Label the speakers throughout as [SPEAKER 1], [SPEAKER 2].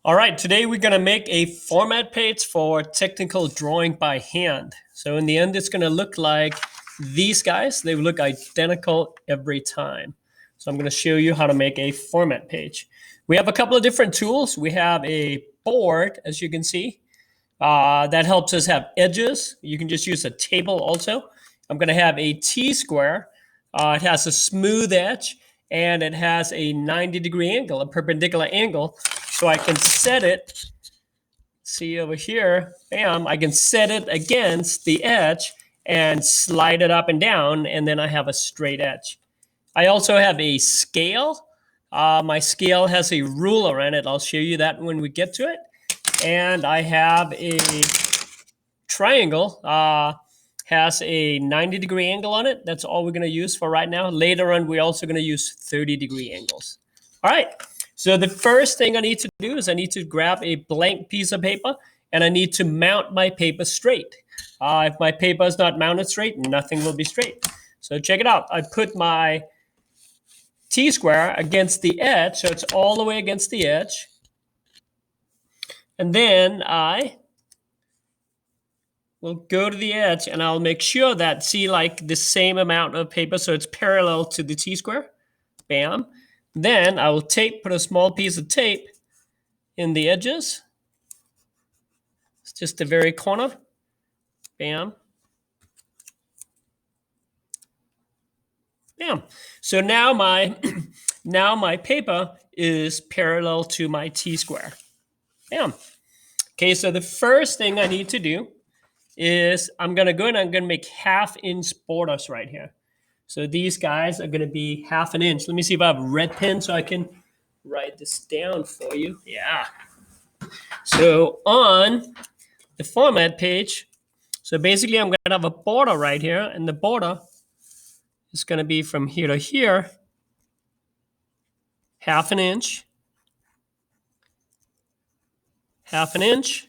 [SPEAKER 1] All right, today we're going to make a format page for technical drawing by hand. So in the end, it's going to look like these guys. They look identical every time. So I'm going to show you how to make a format page. We have a couple of different tools. We have a board, as you can see, that helps us have edges. You can just use a table also. I'm going to have a T-square. It has a smooth edge, and it has a 90-degree angle, a perpendicular angle. So I can set it, see over here, bam, I can set it against the edge and slide it up and down, and then I have a straight edge. I also have a scale. My scale has a ruler in it. I'll show you that when we get to it. And I have a triangle, has a 90-degree angle on it. That's all we're going to use for right now. Later on, we're also going to use 30-degree angles. All right. So the first thing I need to do is I need to grab a blank piece of paper and I need to mount my paper straight. If my paper is not mounted straight, nothing will be straight. So check it out. I put my T-square against the edge, so it's all the way against the edge. And then I will go to the edge and I'll make sure that, see, like the same amount of paper, so it's parallel to the T-square. Bam. Then I will put a small piece of tape in the edges. It's just the very corner. Bam. Bam. So now my paper is parallel to my T-square. Bam. Okay, so the first thing I need to do is I'm going to go and I'm going to make 1/2 inch borders right here. So these guys are going to be 1/2 inch. Let me see if I have a red pen so I can write this down for you. Yeah. So on the format page, so basically I'm going to have a border right here, and the border is going to be from here to here, 1/2 inch, 1/2 inch,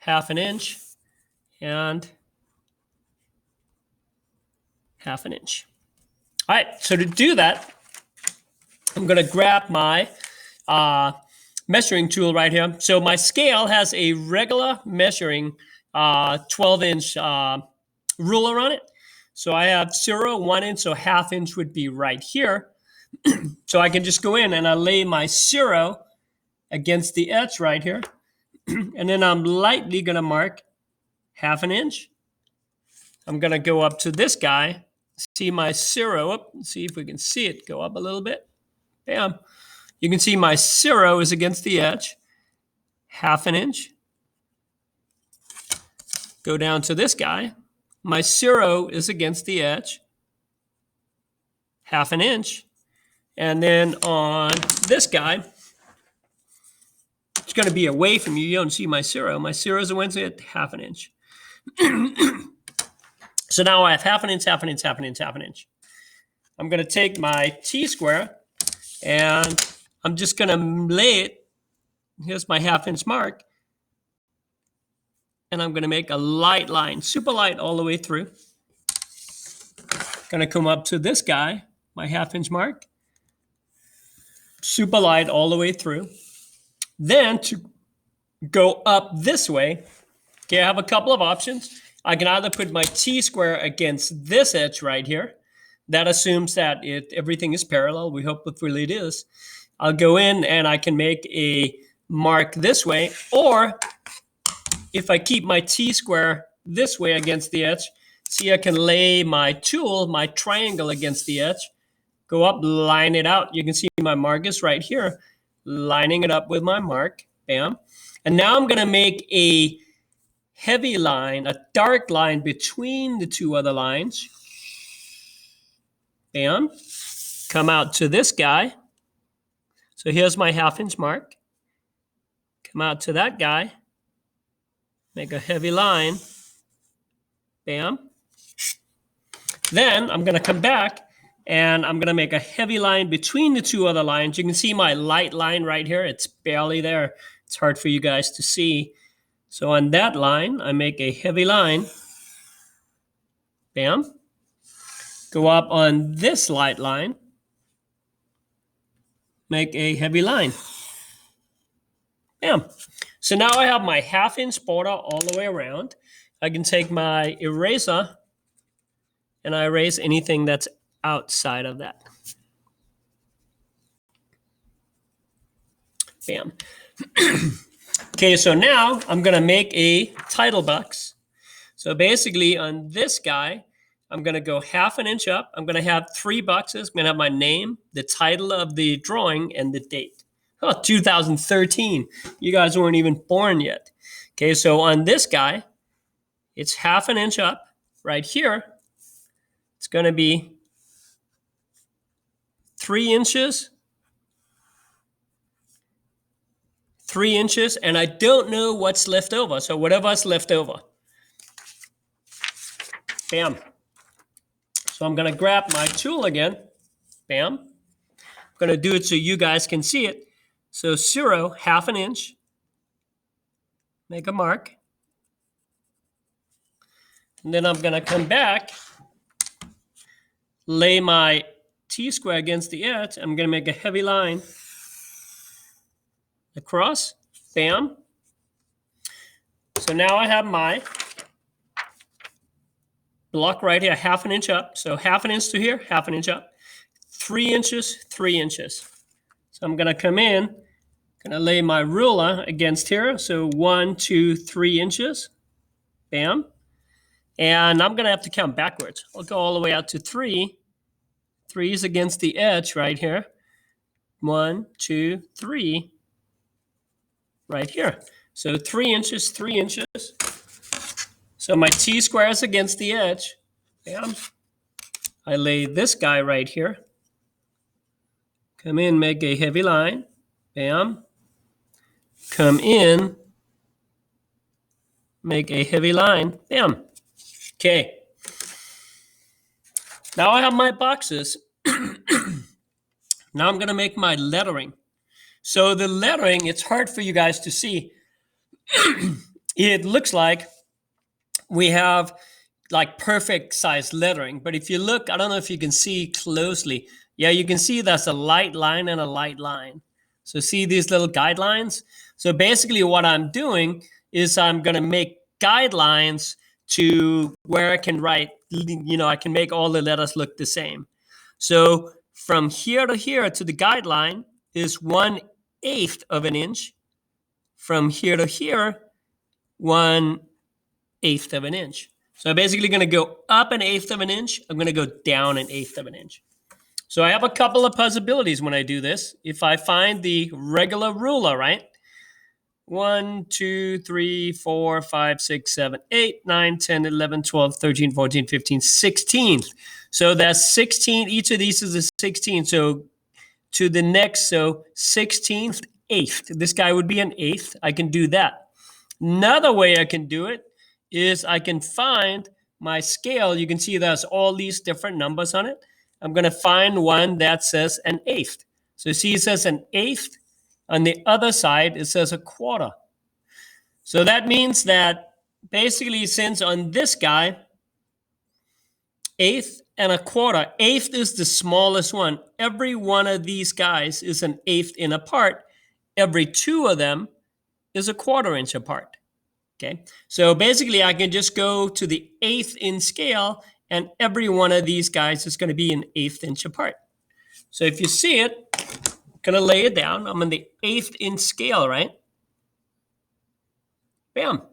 [SPEAKER 1] 1/2 inch, and 1/2 inch. All right, so to do that, I'm going to grab my measuring tool right here. So my scale has a regular measuring 12-inch ruler on it. So I have 0, 1 inch, so 1/2 inch would be right here. So I can just go in and I lay my 0 against the edge right here. And then I'm lightly going to mark 1/2 inch. I'm going to go up to this guy, see my 0 up, see if we can see it go up a little bit. Bam. You can see my 0 is against the edge, 1/2 inch. Go down to this guy. My 0 is against the edge, 1/2 inch. And then on this guy, it's going to be away from you. You don't see my 0. My 0 is against it, 1/2 inch. So now I have 1/2 inch, 1/2 inch, 1/2 inch, 1/2 inch. I'm going to take my T-square and I'm just going to lay it. Here's my 1/2 inch mark. And I'm going to make a light line, super light all the way through. Going to come up to this guy, my 1/2 inch mark. Super light all the way through. Then to go up this way, okay, I have a couple of options. I can either put my T-square against this edge right here. That assumes that everything is parallel. We hope hopefully it is. I'll go in and I can make a mark this way, or if I keep my T-square this way against the edge, see, I can lay my tool, my triangle against the edge, go up, line it out. You can see my mark is right here, lining it up with my mark, bam. And now I'm going to make a heavy line, a dark line between the two other lines. Bam. Come out to this guy. So here's my 1/2 inch mark. Come out to that guy. Make a heavy line. Bam. Then I'm going to come back and I'm going to make a heavy line between the two other lines. You can see my light line right here. It's barely there. It's hard for you guys to see. So on that line, I make a heavy line. Bam. Go up on this light line. make a heavy line. Bam. So now I have my 1/2-inch border all the way around. I can take my eraser and I erase anything that's outside of that. Bam. Okay, so now I'm going to make a title box. So basically on this guy, I'm going to go 1/2 inch up. I'm going to have 3 boxes. I'm going to have my name, the title of the drawing, and the date. Oh, 2013. You guys weren't even born yet. Okay, so on this guy, it's 1/2 inch up. Right here, it's going to be 3 inches. 3 inches, and I don't know what's left over. So whatever's left over. Bam. So I'm going to grab my tool again. Bam. I'm going to do it so you guys can see it. So 0, 1/2 inch. Make a mark. And then I'm going to come back, lay my T-square against the edge. I'm going to make a heavy line across. Bam. So now I have my block right here, 1/2 inch up. So 1/2 inch to here, 1/2 inch up. 3 inches, 3 inches. So I'm going to come in, going to lay my ruler against here. So 1, 2, 3 inches. Bam. And I'm going to have to count backwards. I'll go all the way out to 3. 3 is against the edge right here. 1, 2, 3. Right here. So 3 inches, 3 inches. So my T-square is against the edge. Bam. I lay this guy right here. Come in, make a heavy line. Bam. Come in, make a heavy line. Bam. Okay. Now I have my boxes. Now I'm going to make my lettering. So the lettering, it's hard for you guys to see. It looks like we have like perfect size lettering. But if you look, I don't know if you can see closely. Yeah, you can see that's a light line and a light line. So see these little guidelines? So basically what I'm doing is I'm going to make guidelines to where I can write, I can make all the letters look the same. So from here to here to the guideline is 1/8 of an inch. From here to here, 1/8 of an inch. So I'm basically going to go up 1/8 of an inch. I'm going to go down 1/8 of an inch. So I have a couple of possibilities when I do this. If I find the regular ruler, right? 1, 2, 3, 4, 5, 6, 7, 8, 9, 10, 11, 12, 13, 14, 15, 16. So that's 16. Each of these is a 16. So to the next, so 16th, 8th. This guy would be an 8th. I can do that. Another way I can do it is I can find my scale. You can see there's all these different numbers on it. I'm going to find one that says an 1/8. So see, it says an 1/8. On the other side, it says 1/4. So that means that basically, since on this guy, 1/8 and 1/4, 1/8 is the smallest one. Every one of these guys is an 1/8 in apart. Every 2 of them is 1/4 inch apart. Okay, so basically I can just go to the 1/8 in scale, and every one of these guys is going to be an 1/8 inch apart. So if you see it, I'm going to lay it down. I'm in the 1/8 in scale, right? Bam.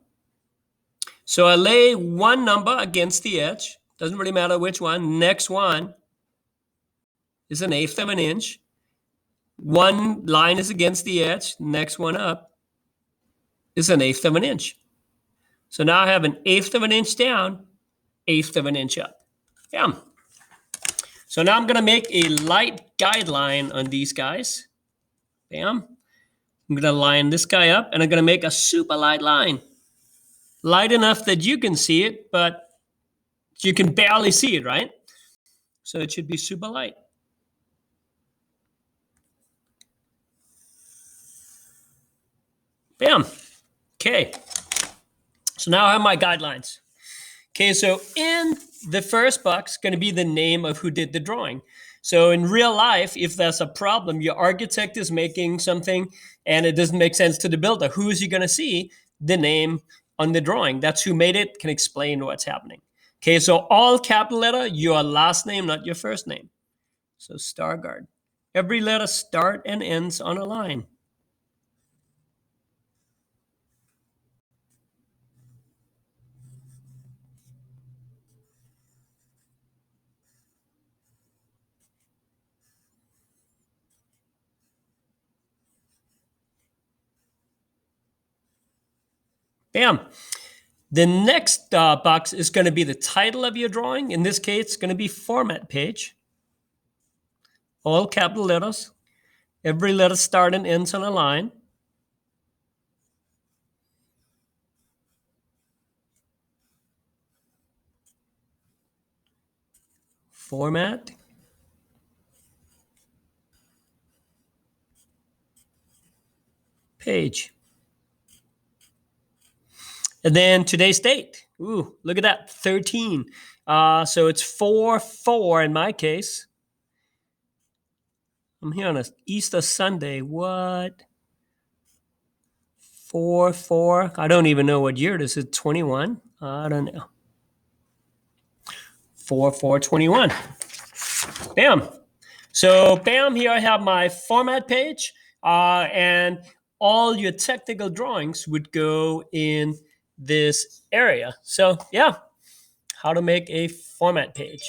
[SPEAKER 1] So I lay one number against the edge. Doesn't really matter which one. Next one is 1/8 of an inch. One line is against the edge. Next one up is 1/8 of an inch. So now I have 1/8 of an inch down, 1/8 of an inch up. Bam. So now I'm going to make a light guideline on these guys. Bam. I'm going to line this guy up, and I'm going to make a super light line. Light enough that you can see it, but you can barely see it, right? So it should be super light. Bam. Okay. So now I have my guidelines. Okay, so in the first box is going to be the name of who did the drawing. So in real life, if there's a problem, your architect is making something and it doesn't make sense to the builder, who is he going to see? The name on the drawing. That's who made it, can explain what's happening. Okay, so all capital letter, your last name, not your first name. So Stargard. Every letter start and ends on a line. Bam. The next box is going to be the title of your drawing. In this case, it's going to be format page. All capital letters. Every letter start and ends on a line. Format. Page. And then today's date. Ooh, look at that, 13. So it's 4/4 in my case. I'm here on a Easter Sunday. What? 4/4. I don't even know what year this is. 21. I don't know. 4/4/21. Bam. So bam, here I have my format page, and all your technical drawings would go in this area. So yeah, how to make a format page.